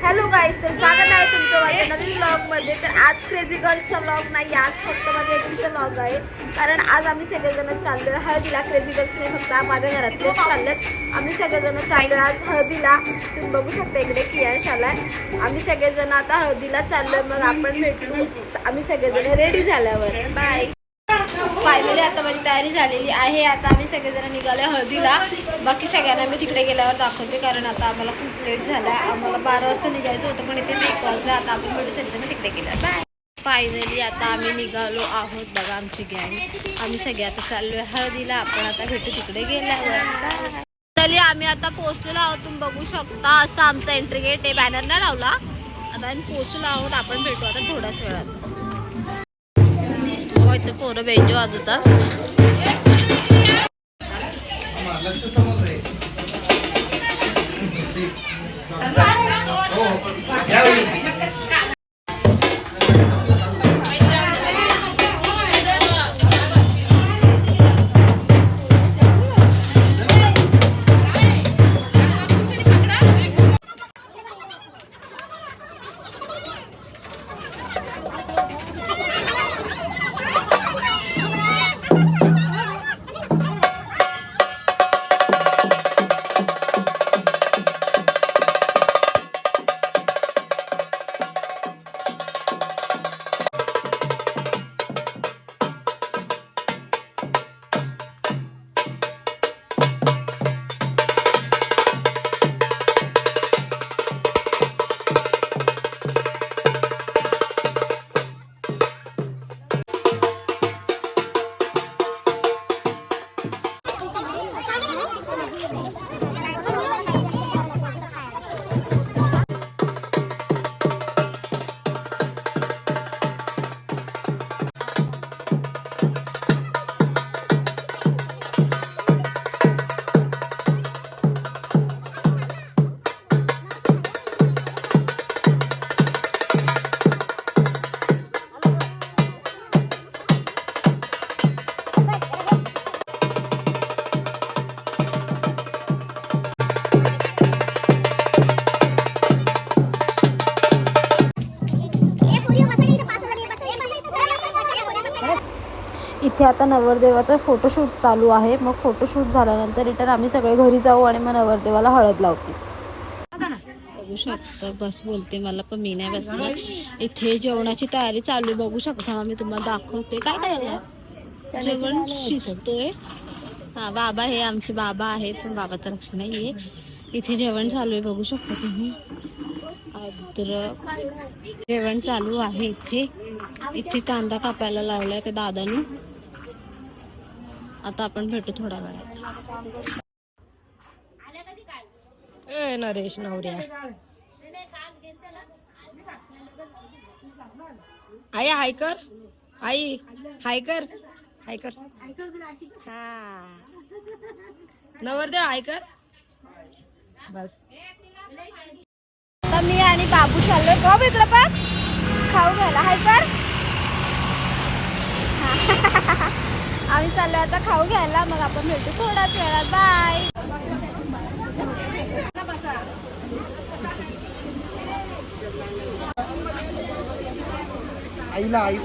Hello गाईस, तर स्वागत आहे तुमचं माझ्या नवीन व्लॉगमध्ये. तर आज क्रेझी गर्ल्सचा व्लॉग नाही, आज फक्त माझ्या एकटीचा व्लॉग आहे. कारण आज आम्ही सगळेजण चाललो आहे हळदीला. क्रेझी गर्ल्स नाही, फक्त माझ्या घरातले चाललेत. आम्ही सगळेजण चाललो आज हळदीला. तुम्ही बघू शकता इकडे कियाश आलाय. आम्ही सगळेजण आता हळदीला चाललोय. मग आपण भेटू आम्ही सगळेजण रेडी झाल्यावर. बाय. फायनली आता माझी तयारी झालेली आहे. आता आम्ही सगळेजण निघाले हळदीला. बाकी सगळ्यांना मी तिकडे गेल्यावर दाखवते, कारण आता आम्हाला खूप लेट झाला. आम्हाला 12 वाजता निघायचं होतं, पण इथे 1 वाजता. आता आपण भेटू सगळेजण तिकडे गेल्यावर. बाय. फायनली आता आम्ही निघालो आहोत. बघा आमची गँग. आम्ही सगळे आता चाललोय हळदीला. आपण आता भेटू तिकडे गेल्यावर. फायनली आम्ही आता पोहोचलेलो आहोत. तुम्ही बघू शकता असं आमचा एंट्री गेट आहे. बॅनर नाही लावला. आता आम्ही पोहोचलो आहोत. आपण भेटू आता थोड्याच वेळात. इथे पोरं बेंजो वाजवतात. लक्ष समोर रे. इथे आता नवरदेवाचा फोटोशूट चालू आहे. मग फोटोशूट झाल्यानंतर रिटर्न आम्ही सगळे घरी जाऊ आणि मग नवरदेवाला हळद लावतील. बघू शकता बस बोलते मला, पण मी नाही बसणार. इथे जेवणाची तयारी चालू आहे. बघू शकता मी तुम्हाला दाखवते. काय करायला जेवण शिजतोय. हा बाबा हे आमचे बाबा आहेत, पण बाबाचं लक्ष नाहीये. इथे जेवण चालू आहे. बघू शकता तुम्ही. अद्रक जेवण चालू आहे इथे. इथे कांदा कापायला लावलाय त्या दादानी. आता आपण भेटू थोड्या वेळात. ए नरेश नवऱ्या आई हाय कर. आई हाय कर. हाय कर. हा नवरदेव हाय कर. बस आता मी आणि बाबू चाललोय. गप इकडं बघ. खाऊ घ्यायला. हाय कर. आम्ही चाललोय आता खाऊ घ्यायला. मग आपण भेटू थोड्याच वेळात. बाय. आईला आई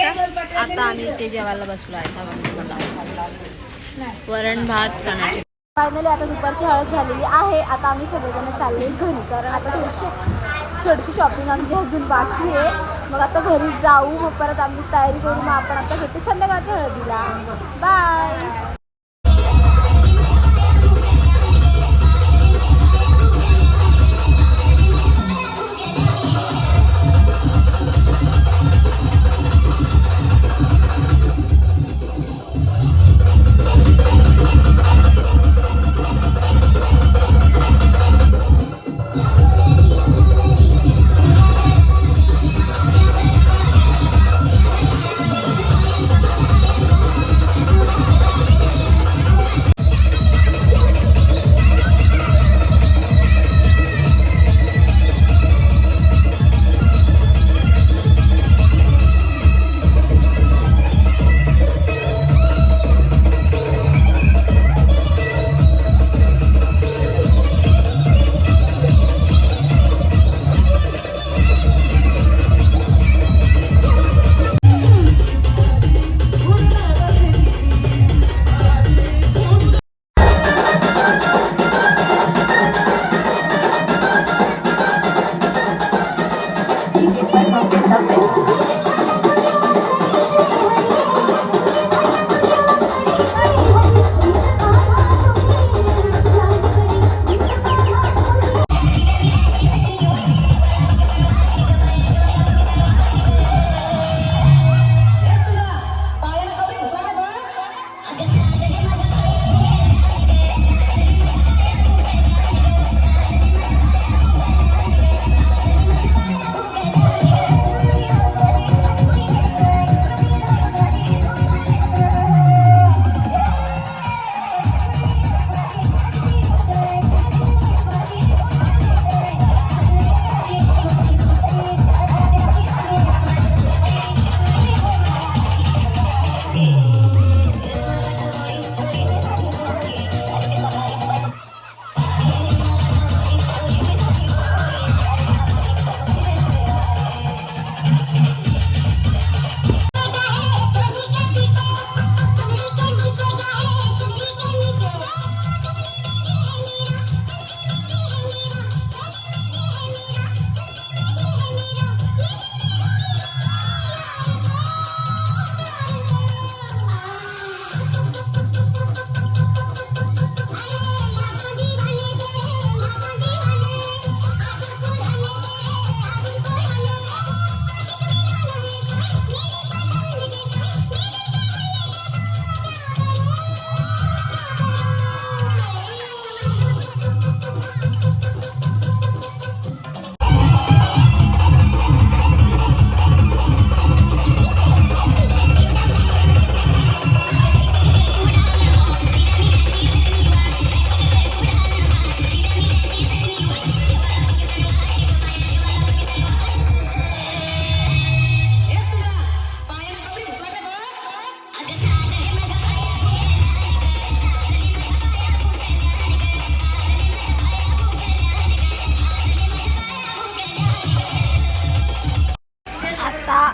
आता आम्ही ते जेवायला बसलो आहे वरण भात चणा. फायनली आता दुपारची हळद झालेली आहे. आता आम्ही सगळेजण चालले घरी कारण आता थोडीशी शॉपिंग आमची अजून बाकी आहे. मग आता घरी जाऊ मग परत आम्ही तयारी करू. मग आपण आता भेटू संध्याकाळच्या हळदीला. बाय.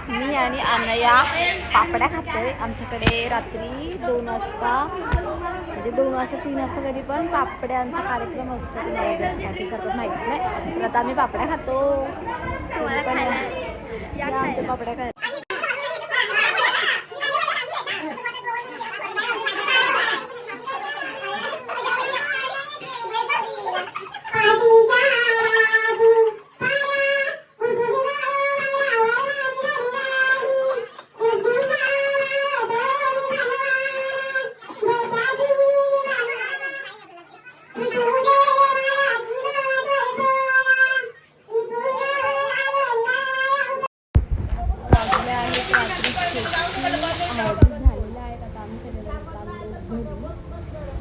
मी आणि अनया पापड्या खातोय. आमच्याकडे रात्री 2 वाजता म्हणजे 2 वाजता 3 वाजता कधी पण पापड्यांचा कार्यक्रम असतो. ते करतात माहिती नाही. तर आता आम्ही पापड्या खातो. आमच्या पापड्या खाय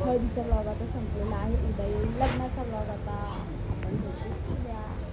हळदीचा व्लॉग आता संपलेला आहे. उद्या येईल लग्नाचा व्लॉग. आता आपण भेटू उद्या.